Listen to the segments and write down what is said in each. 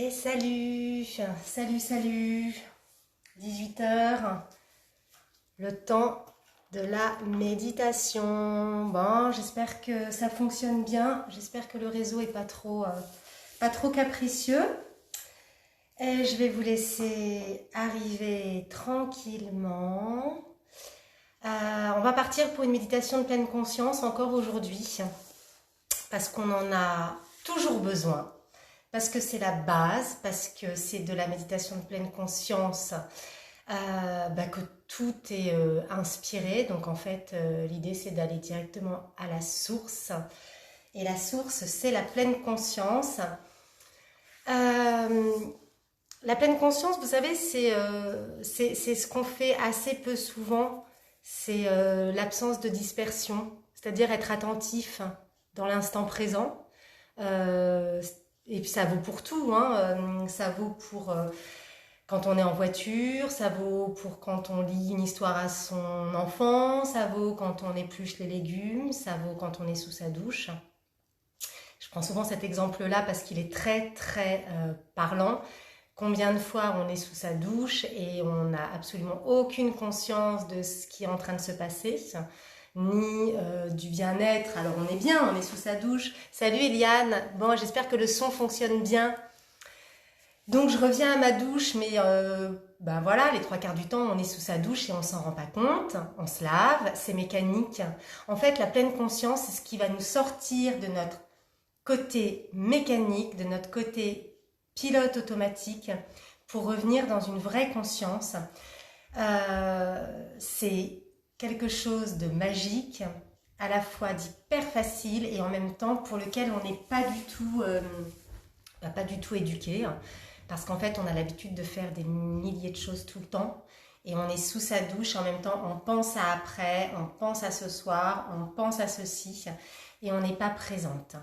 Et salut, salut, 18 h, le temps de la méditation. Bon, j'espère que ça fonctionne bien, j'espère que le réseau est pas trop capricieux. Et je vais vous laisser arriver tranquillement. On va partir pour une méditation de pleine conscience encore aujourd'hui, parce qu'on en a toujours besoin. Parce que c'est la base, parce que c'est de la méditation de pleine conscience que tout est inspiré. Donc en fait, l'idée c'est d'aller directement à la source. Et la source, c'est la pleine conscience. La pleine conscience, vous savez, c'est ce qu'on fait assez peu souvent. C'est l'absence de dispersion, c'est-à-dire être attentif dans l'instant présent. Et puis ça vaut pour tout, hein. Ça vaut pour quand on est en voiture, ça vaut pour quand on lit une histoire à son enfant, ça vaut quand on épluche les légumes, ça vaut quand on est sous sa douche. Je prends souvent cet exemple-là parce qu'il est très très parlant. Combien de fois on est sous sa douche et on n'a absolument aucune conscience de ce qui est en train de se passer, ni du bien-être. Alors on est bien, on est sous sa douche. Salut Eliane, bon j'espère que le son fonctionne bien. Donc je reviens à ma douche, mais voilà, les 3/4 du temps on est sous sa douche et on s'en rend pas compte, on se lave, c'est mécanique. En fait la pleine conscience c'est ce qui va nous sortir de notre côté mécanique, de notre côté pilote automatique, pour revenir dans une vraie conscience. C'est quelque chose de magique, à la fois d'hyper facile et en même temps pour lequel on n'est pas du tout éduqué, parce qu'en fait on a l'habitude de faire des milliers de choses tout le temps et on est sous sa douche, en même temps on pense à après, on pense à ce soir, on pense à ceci et on n'est pas présente.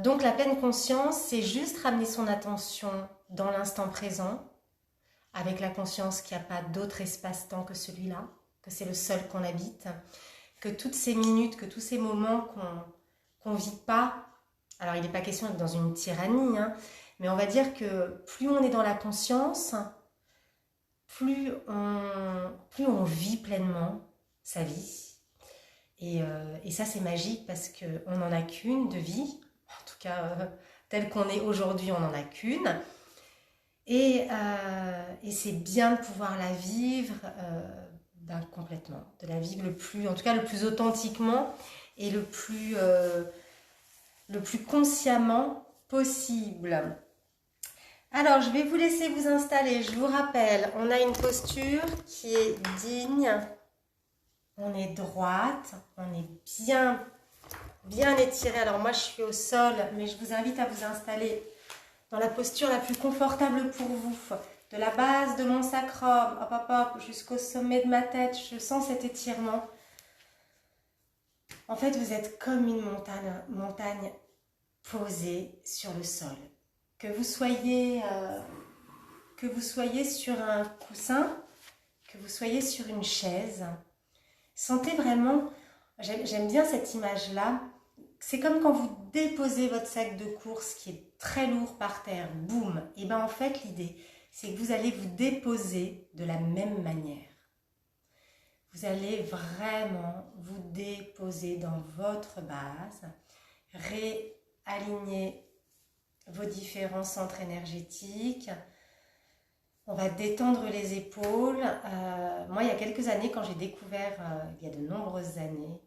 Donc la pleine conscience, c'est juste ramener son attention dans l'instant présent, avec la conscience qu'il n'y a pas d'autre espace-temps que celui-là, que c'est le seul qu'on habite, que toutes ces minutes, que tous ces moments qu'on ne vit pas, alors il n'est pas question d'être dans une tyrannie, hein, mais on va dire que plus on est dans la conscience, plus on vit pleinement sa vie. Et ça c'est magique parce qu'on n'en a qu'une de vie, en tout cas telle qu'on est aujourd'hui on n'en a qu'une, et c'est bien de pouvoir la vivre complètement, de la vivre en tout cas le plus authentiquement et le plus consciemment possible. Alors je vais vous laisser vous installer, je vous rappelle, on a une posture qui est digne. On est droite, on est bien étiré. Alors moi je suis au sol, mais je vous invite à vous installer dans la posture la plus confortable pour vous. De la base de mon sacrum, hop, jusqu'au sommet de ma tête, je sens cet étirement. En fait, vous êtes comme une montagne posée sur le sol. Que vous soyez sur un coussin, que vous soyez sur une chaise, sentez vraiment, j'aime bien cette image-là, c'est comme quand vous déposez votre sac de course qui est très lourd par terre, boum, et bien en fait l'idée c'est que vous allez vous déposer de la même manière. Vous allez vraiment vous déposer dans votre base, réaligner vos différents centres énergétiques. On va détendre les épaules. Moi, il y a quelques années, quand j'ai découvert, il y a de nombreuses années,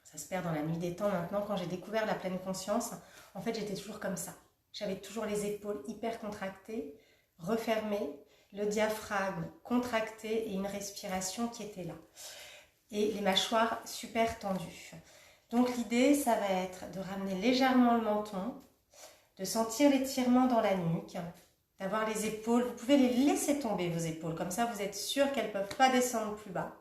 ça se perd dans la nuit des temps maintenant, quand j'ai découvert la pleine conscience, en fait, j'étais toujours comme ça. J'avais toujours les épaules hyper contractées, refermées, le diaphragme contracté et une respiration qui était là. Et les mâchoires super tendues. Donc, l'idée, ça va être de ramener légèrement le menton, de sentir l'étirement dans la nuque, d'avoir les épaules, vous pouvez les laisser tomber vos épaules, comme ça vous êtes sûr qu'elles ne peuvent pas descendre plus bas.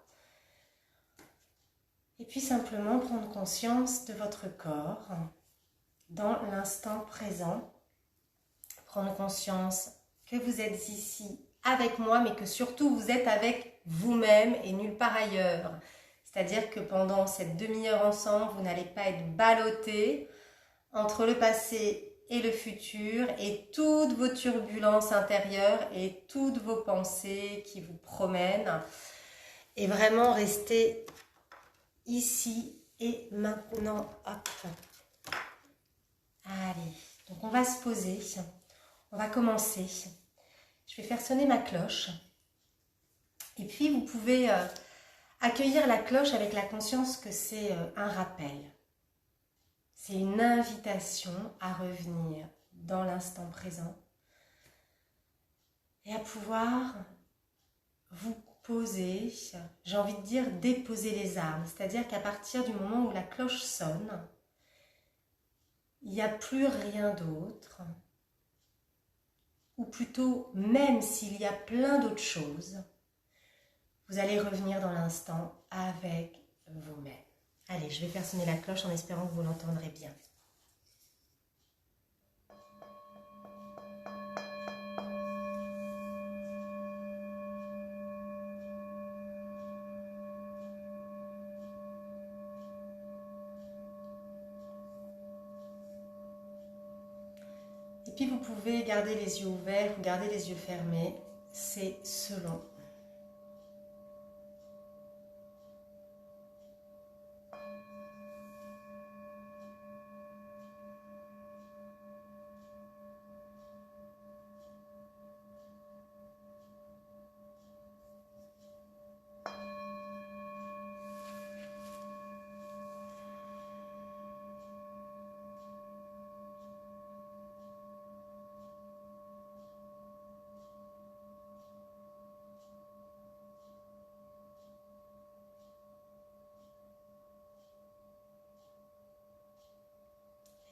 Et puis simplement prendre conscience de votre corps dans l'instant présent. Prendre conscience que vous êtes ici avec moi, mais que surtout vous êtes avec vous-même et nulle part ailleurs. C'est-à-dire que pendant cette demi-heure ensemble, vous n'allez pas être ballotté entre le passé et le futur et toutes vos turbulences intérieures et toutes vos pensées qui vous promènent. Et vraiment rester ici et maintenant. Hop. Allez, donc on va se poser. On va commencer. Je vais faire sonner ma cloche. Et puis vous pouvez accueillir la cloche avec la conscience que c'est un rappel. C'est une invitation à revenir dans l'instant présent et à pouvoir vous poser, j'ai envie de dire déposer les armes. C'est-à-dire qu'à partir du moment où la cloche sonne, il n'y a plus rien d'autre. Ou plutôt, même s'il y a plein d'autres choses, vous allez revenir dans l'instant avec vous-même. Allez, je vais faire sonner la cloche en espérant que vous l'entendrez bien. Et puis vous pouvez garder les yeux ouverts ou garder les yeux fermés, c'est selon.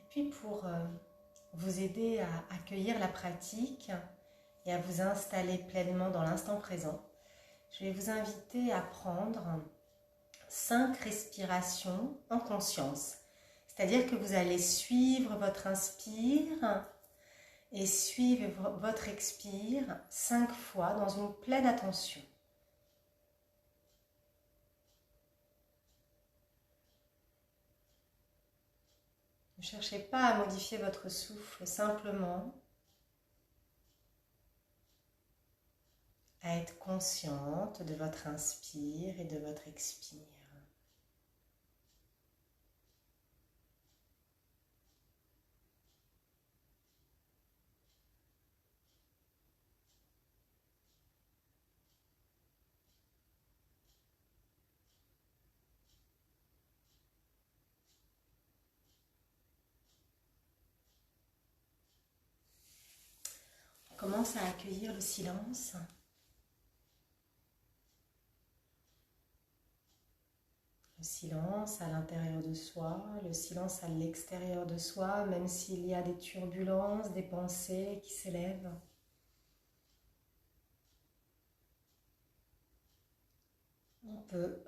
Puis pour vous aider à accueillir la pratique et à vous installer pleinement dans l'instant présent, je vais vous inviter à prendre 5 respirations en conscience. C'est-à-dire que vous allez suivre votre inspire et suivre votre expire 5 fois dans une pleine attention. Ne cherchez pas à modifier votre souffle, simplement à être consciente de votre inspire et de votre expire. On commence à accueillir le silence. Le silence à l'intérieur de soi, le silence à l'extérieur de soi, même s'il y a des turbulences, des pensées qui s'élèvent. On peut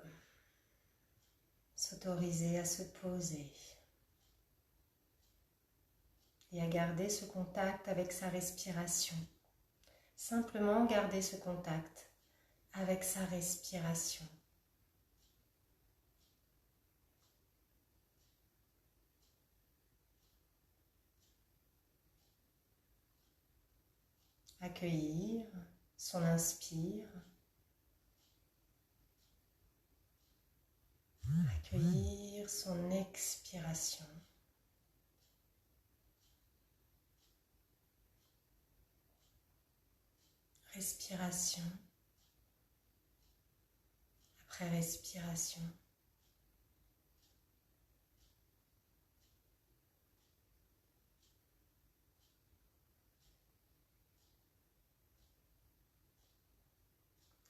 s'autoriser à se poser et à garder ce contact avec sa respiration. Simplement garder ce contact avec sa respiration. Accueillir son inspire, accueillir son expiration. Respiration après respiration.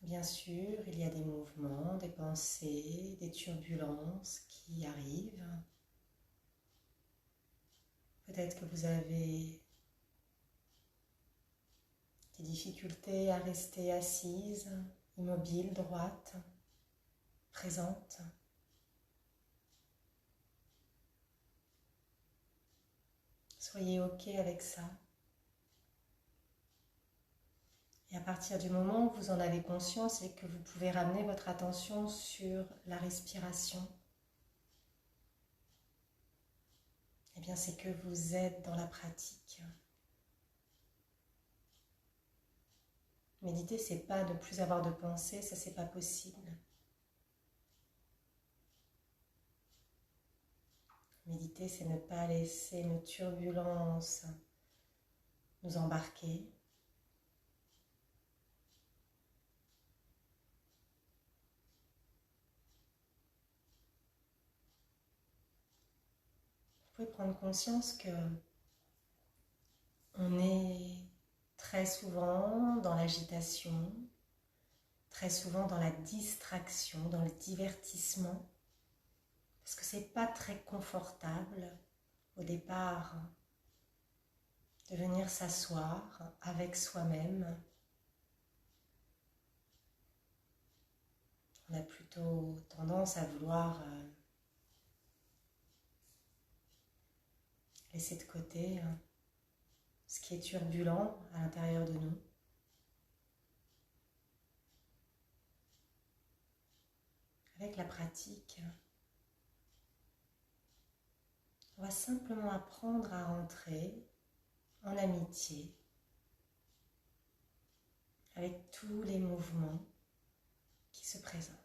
Bien sûr, il y a des mouvements, des pensées, des turbulences qui arrivent. Peut-être que vous avez des difficultés à rester assise, immobile, droite, présente. Soyez OK avec ça. Et à partir du moment où vous en avez conscience et que vous pouvez ramener votre attention sur la respiration, eh bien c'est que vous êtes dans la pratique. Méditer, c'est pas ne plus avoir de pensée, ça c'est pas possible. Méditer, c'est ne pas laisser nos turbulences nous embarquer. Vous pouvez prendre conscience que on est très souvent dans l'agitation, très souvent dans la distraction, dans le divertissement, parce que c'est pas très confortable au départ de venir s'asseoir avec soi-même. On a plutôt tendance à vouloir laisser de côté ce qui est turbulent à l'intérieur de nous. Avec la pratique, on va simplement apprendre à rentrer en amitié avec tous les mouvements qui se présentent.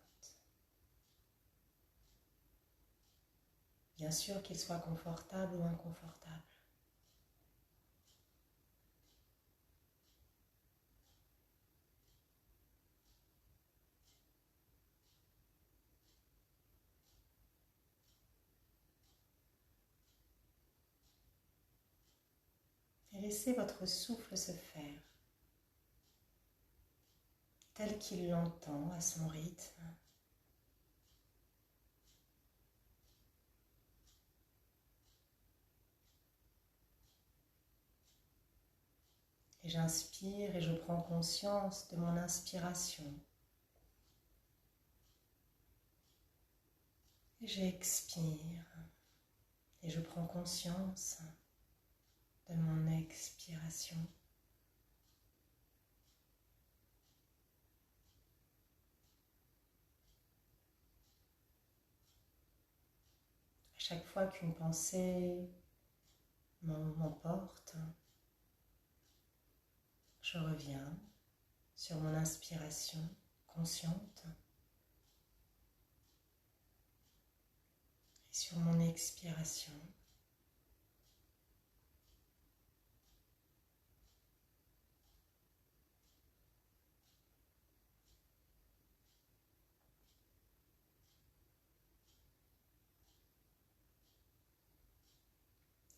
Bien sûr qu'ils soient confortables ou inconfortables. Et laissez votre souffle se faire tel qu'il l'entend à son rythme. Et j'inspire et je prends conscience de mon inspiration. Et j'expire et je prends conscience de mon expiration. À chaque fois qu'une pensée m'emporte, je reviens sur mon inspiration consciente et sur mon expiration.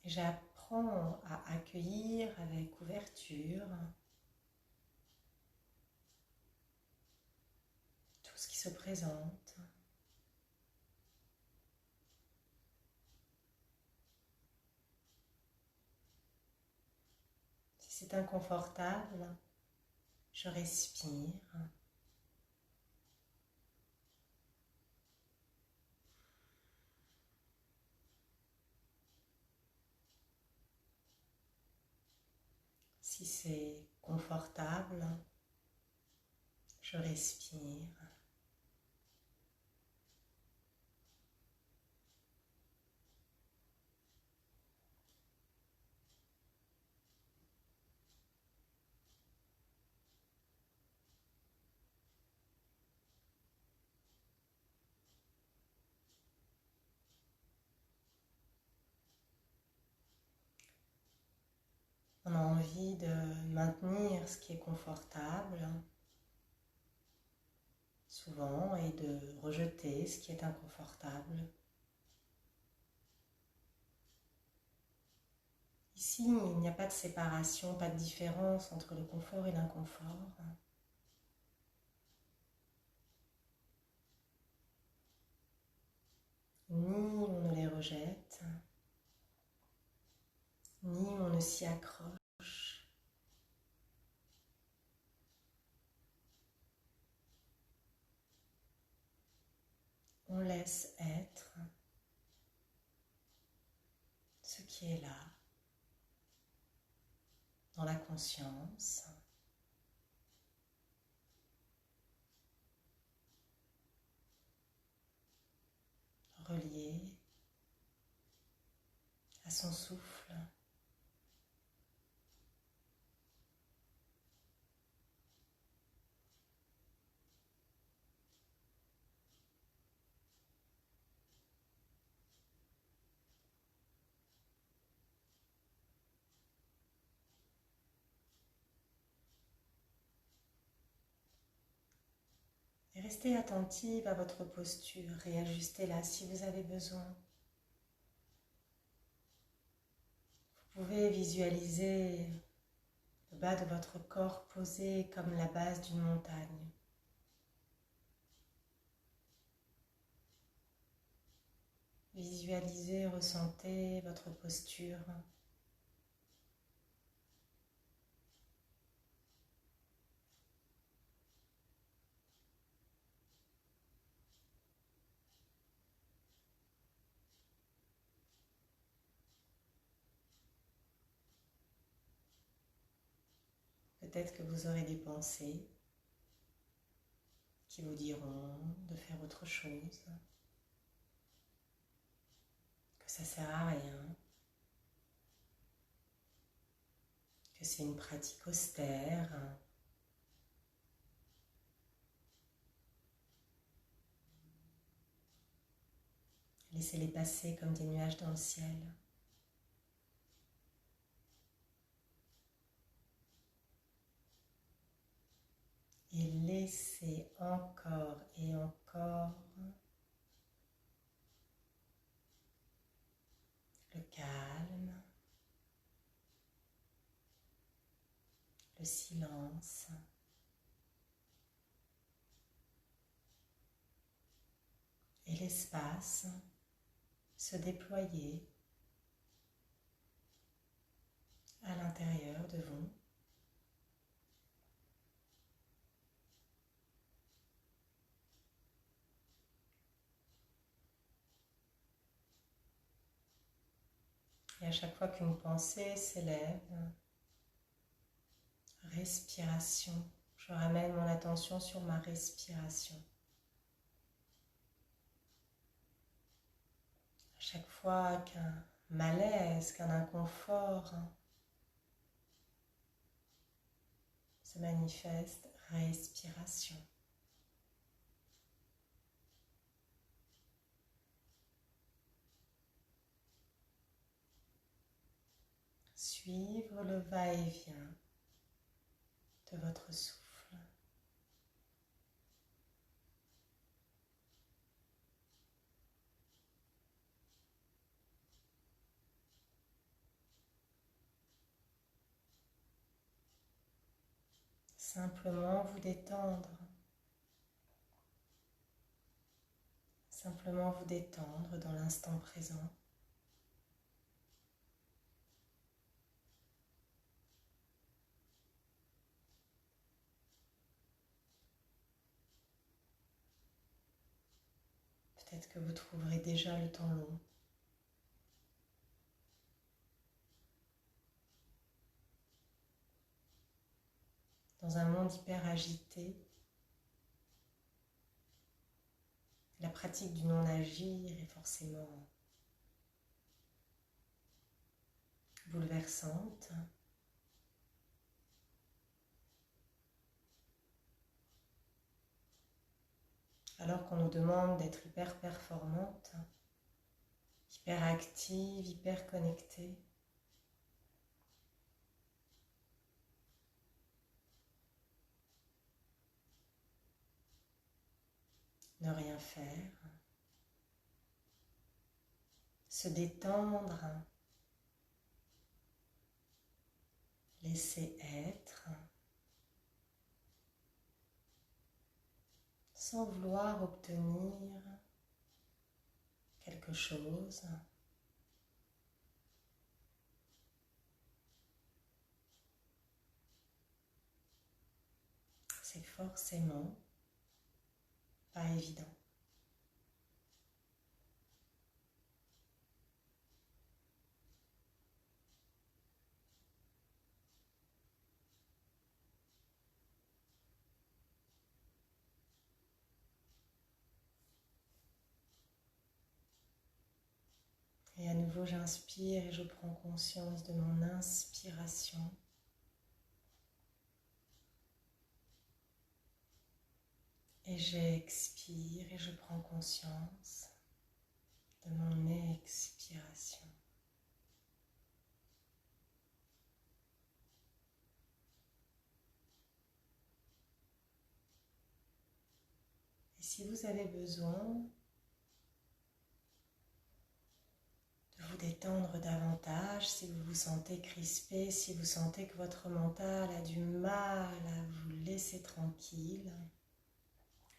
Et j'apprends à accueillir avec ouverture tout ce qui se présente. Si c'est inconfortable, je respire. Si c'est confortable, je respire. On a envie de maintenir ce qui est confortable, souvent, et de rejeter ce qui est inconfortable. Ici, il n'y a pas de séparation, pas de différence entre le confort et l'inconfort. Ni on ne les rejette, ni on ne s'y accroche. On laisse être ce qui est là, dans la conscience. Relié à à son souffle. Et restez attentive à votre posture, réajustez-la si vous avez besoin. Vous pouvez visualiser le bas de votre corps posé comme la base d'une montagne. Visualisez, ressentez votre posture. Peut-être que vous aurez des pensées qui vous diront de faire autre chose, que ça sert à rien, que c'est une pratique austère. Laissez-les passer comme des nuages dans le ciel. Et laissez encore et encore le calme, le silence et l'espace se déployer à l'intérieur de vous. Et à chaque fois qu'une pensée s'élève, respiration, je ramène mon attention sur ma respiration. À chaque fois qu'un malaise, qu'un inconfort se manifeste, respiration. Suivre le va-et-vient de votre souffle. Simplement vous détendre. Simplement vous détendre dans l'instant présent. Peut-être que vous trouverez déjà le temps long. Dans un monde hyper agité, la pratique du non-agir est forcément bouleversante. Alors qu'on nous demande d'être hyper performante, hyper active, hyper connectée. Ne rien faire. Se détendre. Laisser être. Sans vouloir obtenir quelque chose. C'est forcément pas évident. Et à nouveau, nouveau, j'inspire et je prends conscience de mon inspiration. Et j'expire et je prends conscience de mon expiration. Et si vous avez besoin de vous détendre davantage, si vous vous sentez crispé, si vous sentez que votre mental a du mal à vous laisser tranquille,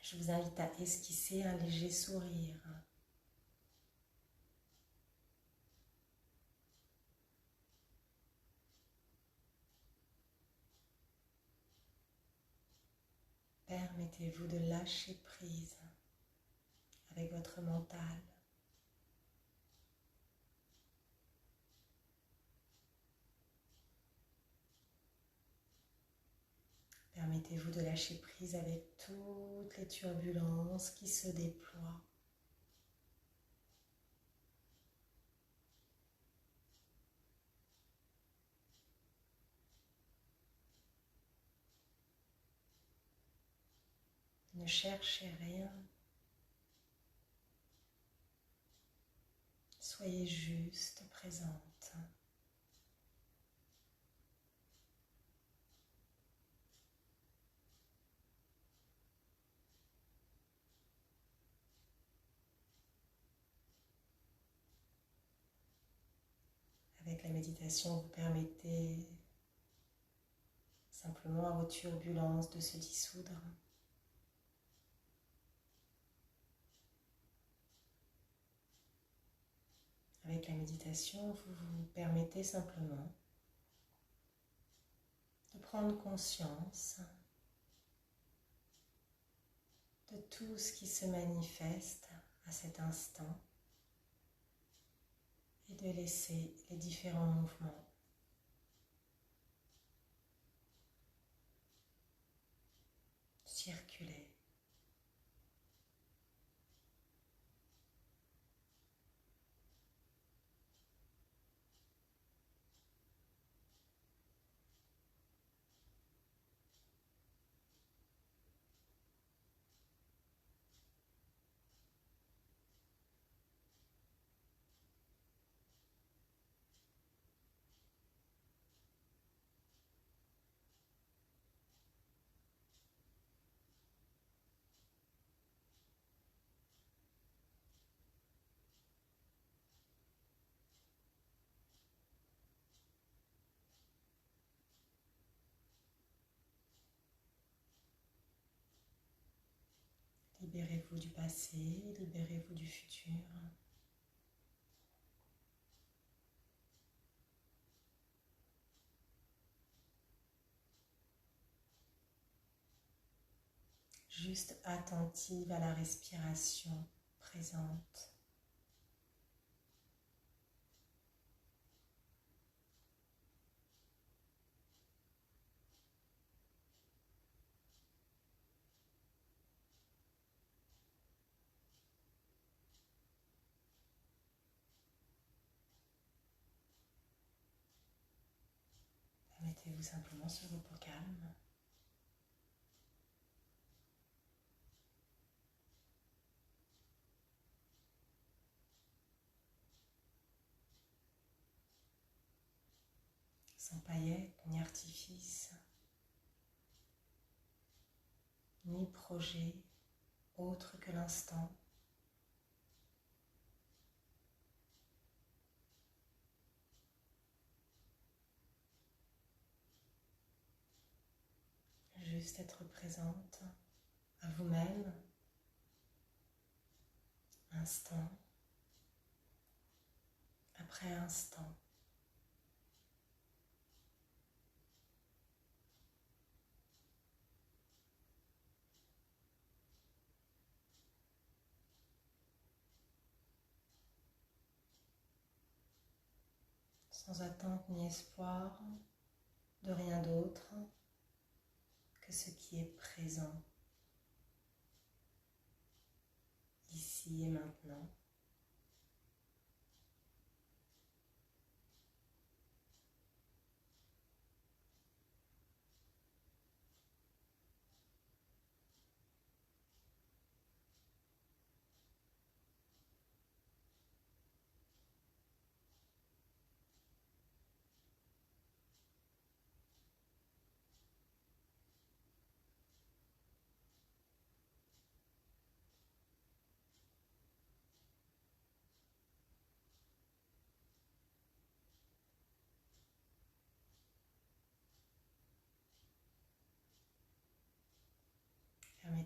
je vous invite à esquisser un léger sourire. Permettez-vous de lâcher prise avec votre mental. Permettez-vous de lâcher prise avec toutes les turbulences qui se déploient. Ne cherchez rien. Soyez juste présente. Avec la méditation, vous permettez simplement à vos turbulences de se dissoudre. Avec la méditation, vous vous permettez simplement de prendre conscience de tout ce qui se manifeste à cet instant et de laisser les différents mouvements circuler. Libérez-vous du passé, libérez-vous du futur. Juste attentive à la respiration présente. Mettez-vous simplement ce repos calme. Sans paillettes ni artifices, ni projet autre que l'instant. Juste être présente à vous-même, instant après instant. Sans attente ni espoir de rien d'autre que ce qui est présent, ici et maintenant.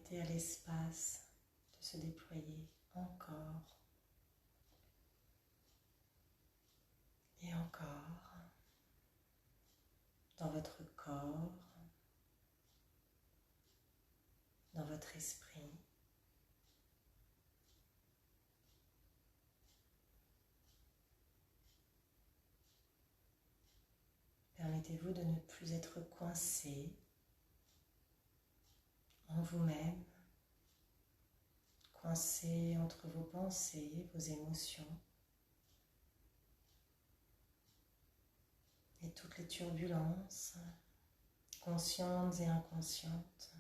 Permettez à l'espace de se déployer encore et encore dans votre corps, dans votre esprit. Permettez-vous de ne plus être coincé en vous-même, coincé entre vos pensées, vos émotions et toutes les turbulences, conscientes et inconscientes.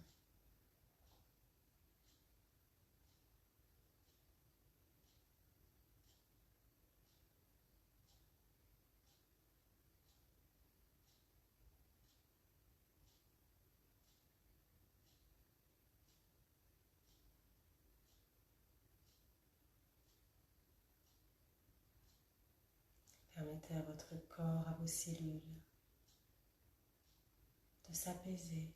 Permettez à votre corps, à vos cellules de s'apaiser.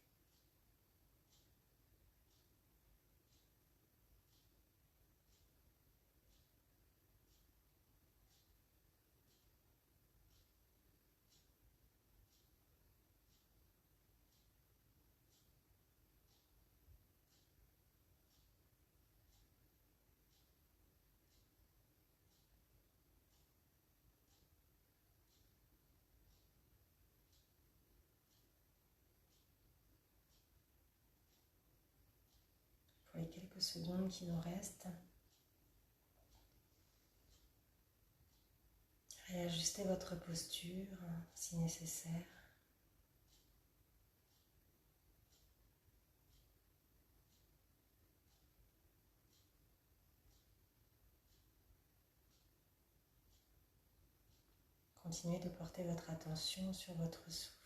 Pour les quelques secondes qui nous restent, réajustez votre posture si nécessaire. Continuez de porter votre attention sur votre souffle.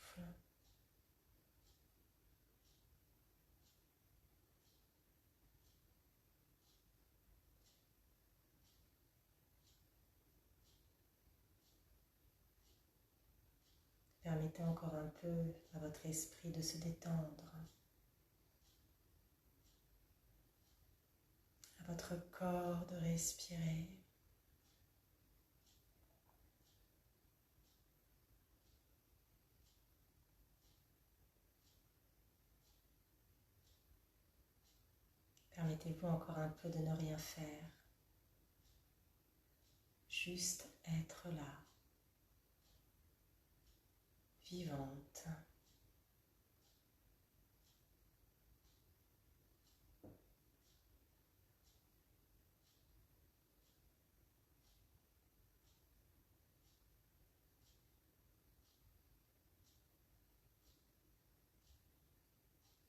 Permettez encore un peu à votre esprit de se détendre, à votre corps de respirer. Permettez-vous encore un peu de ne rien faire, juste être là, vivante.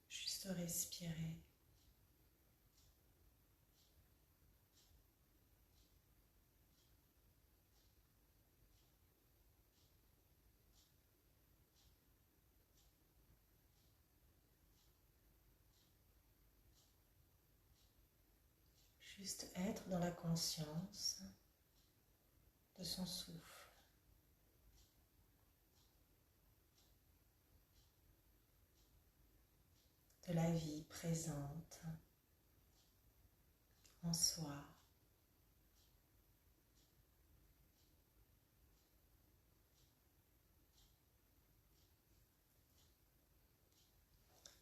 Juste respirer. Juste être dans la conscience de son souffle, de la vie présente en soi.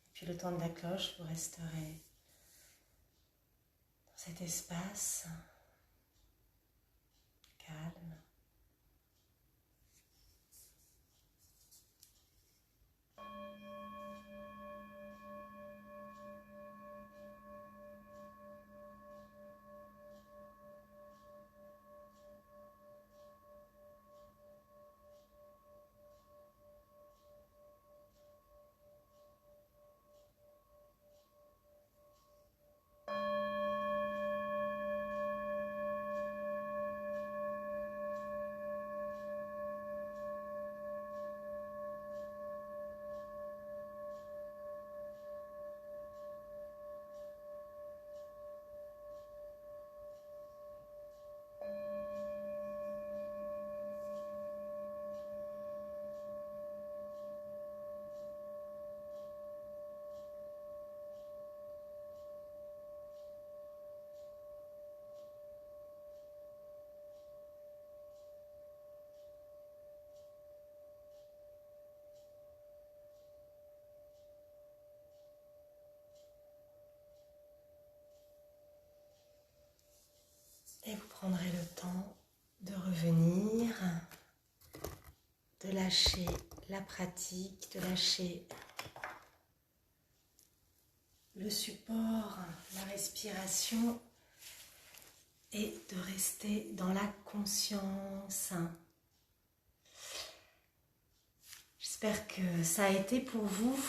Et puis le temps de la cloche, vous resterez dans cet espace calme. prendrez le temps de revenir, de lâcher la pratique, de lâcher le support, la respiration et de rester dans la conscience. J'espère que ça a été pour vous.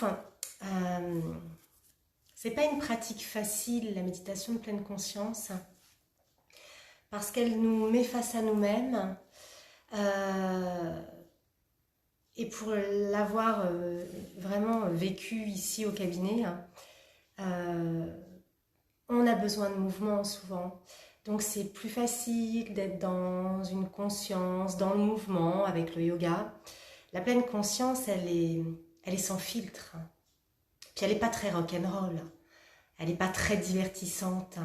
C'est pas une pratique facile, la méditation de pleine conscience, parce qu'elle nous met face à nous-mêmes. Et pour l'avoir vraiment vécu ici au cabinet, on a besoin de mouvement souvent. Donc c'est plus facile d'être dans une conscience, dans le mouvement avec le yoga. La pleine conscience, elle est sans filtre. Puis elle n'est pas très rock'n'roll. Elle n'est pas très divertissante.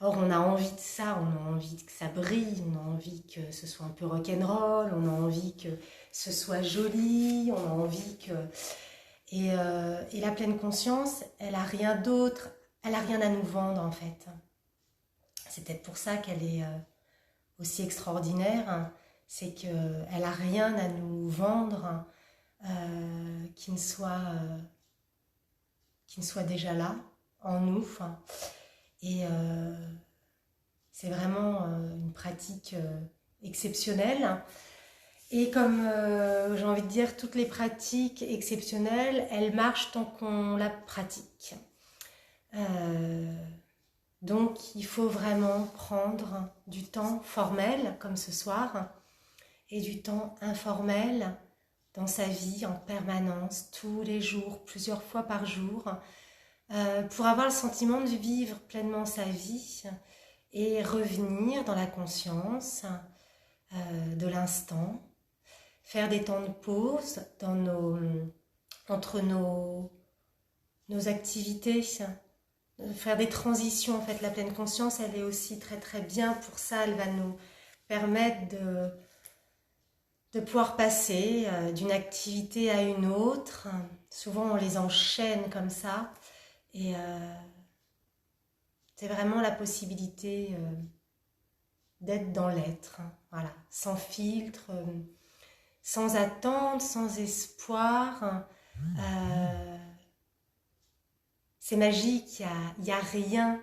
Or, on a envie de ça, on a envie que ça brille, on a envie que ce soit un peu rock'n'roll, on a envie que ce soit joli, on a envie que... Et la pleine conscience, elle n'a rien d'autre, elle n'a rien à nous vendre en fait. C'est peut-être pour ça qu'elle est aussi extraordinaire, c'est qu'elle n'a rien à nous vendre qui ne soit déjà là, en nous. Et c'est vraiment une pratique exceptionnelle. Et comme j'ai envie de dire, toutes les pratiques exceptionnelles, elles marchent tant qu'on la pratique. Donc il faut vraiment prendre du temps formel, comme ce soir, et du temps informel dans sa vie en permanence, tous les jours, plusieurs fois par jour, pour avoir le sentiment de vivre pleinement sa vie et revenir dans la conscience de l'instant, faire des temps de pause entre nos activités, faire des transitions. En fait, la pleine conscience, elle est aussi très très bien pour ça. Elle va nous permettre de pouvoir passer d'une activité à une autre. Souvent, on les enchaîne comme ça. Et c'est vraiment la possibilité d'être dans l'être, voilà, sans filtre, sans attente, sans espoir. C'est magique, il y a rien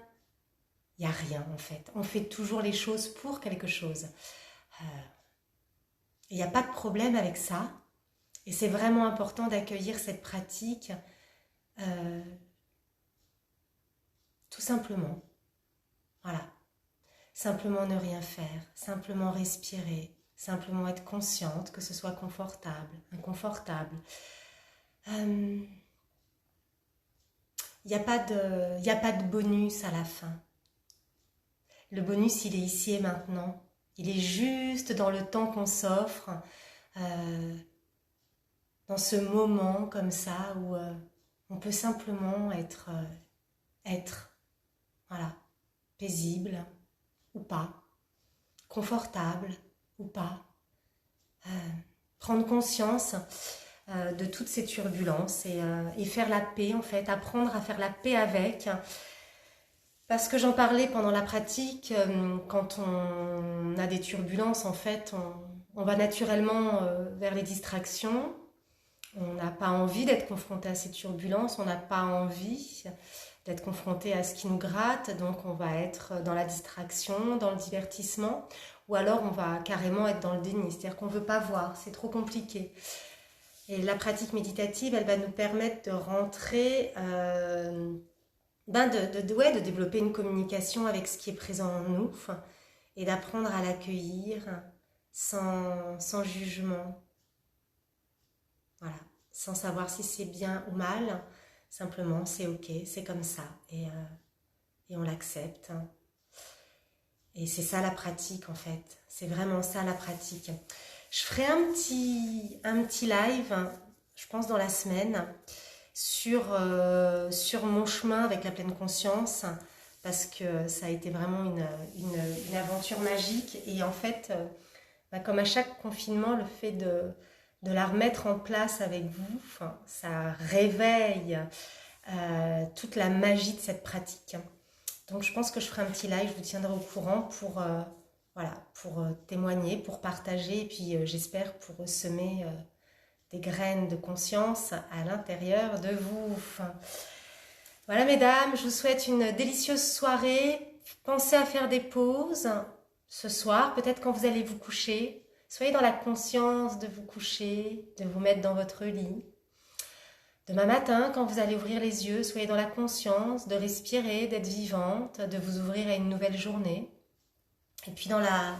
en fait. On fait toujours les choses pour quelque chose. Il n'y a pas de problème avec ça. Et c'est vraiment important d'accueillir cette pratique tout simplement. Voilà. Simplement ne rien faire, simplement respirer, simplement être consciente, que ce soit confortable, inconfortable. Il n'y a pas de bonus à la fin. Le bonus, il est ici et maintenant. Il est juste dans le temps qu'on s'offre, dans ce moment comme ça où on peut simplement être, voilà, paisible ou pas, confortable ou pas, prendre conscience de toutes ces turbulences et faire la paix en fait, apprendre à faire la paix avec. Parce que j'en parlais pendant la pratique, quand on a des turbulences, en fait, on va naturellement vers les distractions. On n'a pas envie d'être confronté à ces turbulences, on n'a pas envie d'être confronté à ce qui nous gratte, donc on va être dans la distraction, dans le divertissement, ou alors on va carrément être dans le déni, c'est-à-dire qu'on ne veut pas voir, c'est trop compliqué. Et la pratique méditative, elle va nous permettre de rentrer... de développer une communication avec ce qui est présent en nous et d'apprendre à l'accueillir sans jugement. Voilà, sans savoir si c'est bien ou mal, simplement c'est ok, c'est comme ça et on l'accepte. Et c'est ça la pratique en fait, c'est vraiment ça la pratique. Je ferai un petit live, je pense dans la semaine, sur mon chemin avec la pleine conscience, parce que ça a été vraiment une aventure magique. Et en fait, comme à chaque confinement, le fait de la remettre en place avec vous, ça réveille toute la magie de cette pratique. Donc je pense que je ferai un petit live, je vous tiendrai au courant voilà, pour témoigner, pour partager, et puis j'espère pour semer des graines de conscience à l'intérieur de vous. Voilà mesdames, je vous souhaite une délicieuse soirée. Pensez à faire des pauses ce soir, peut-être quand vous allez vous coucher. Soyez dans la conscience de vous coucher, de vous mettre dans votre lit. Demain matin, quand vous allez ouvrir les yeux, soyez dans la conscience de respirer, d'être vivante, de vous ouvrir à une nouvelle journée. Et puis au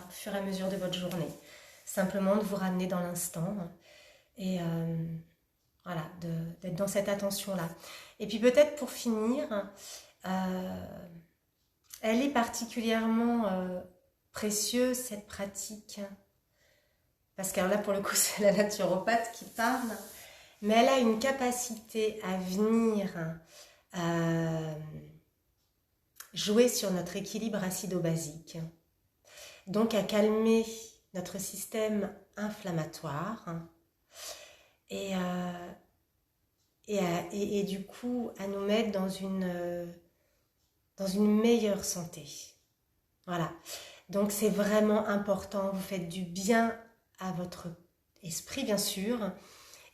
fur et à mesure de votre journée, simplement de vous ramener dans l'instant et voilà, d'être dans cette attention-là. Et puis peut-être pour finir, elle est particulièrement précieuse cette pratique, parce que là pour le coup c'est la naturopathe qui parle, mais elle a une capacité à venir jouer sur notre équilibre acido-basique, donc à calmer notre système inflammatoire et du coup à nous mettre dans une meilleure santé. Voilà, donc c'est vraiment important, vous faites du bien à votre esprit bien sûr,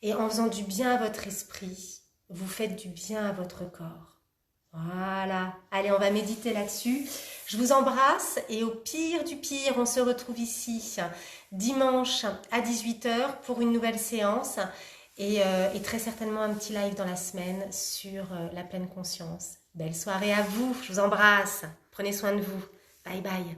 et en faisant du bien à votre esprit, vous faites du bien à votre corps. Voilà, allez, on va méditer là-dessus. Je vous embrasse et au pire du pire, on se retrouve ici dimanche à 18h pour une nouvelle séance et très certainement un petit live dans la semaine sur la pleine conscience. Belle soirée à vous, je vous embrasse. Prenez soin de vous. Bye bye.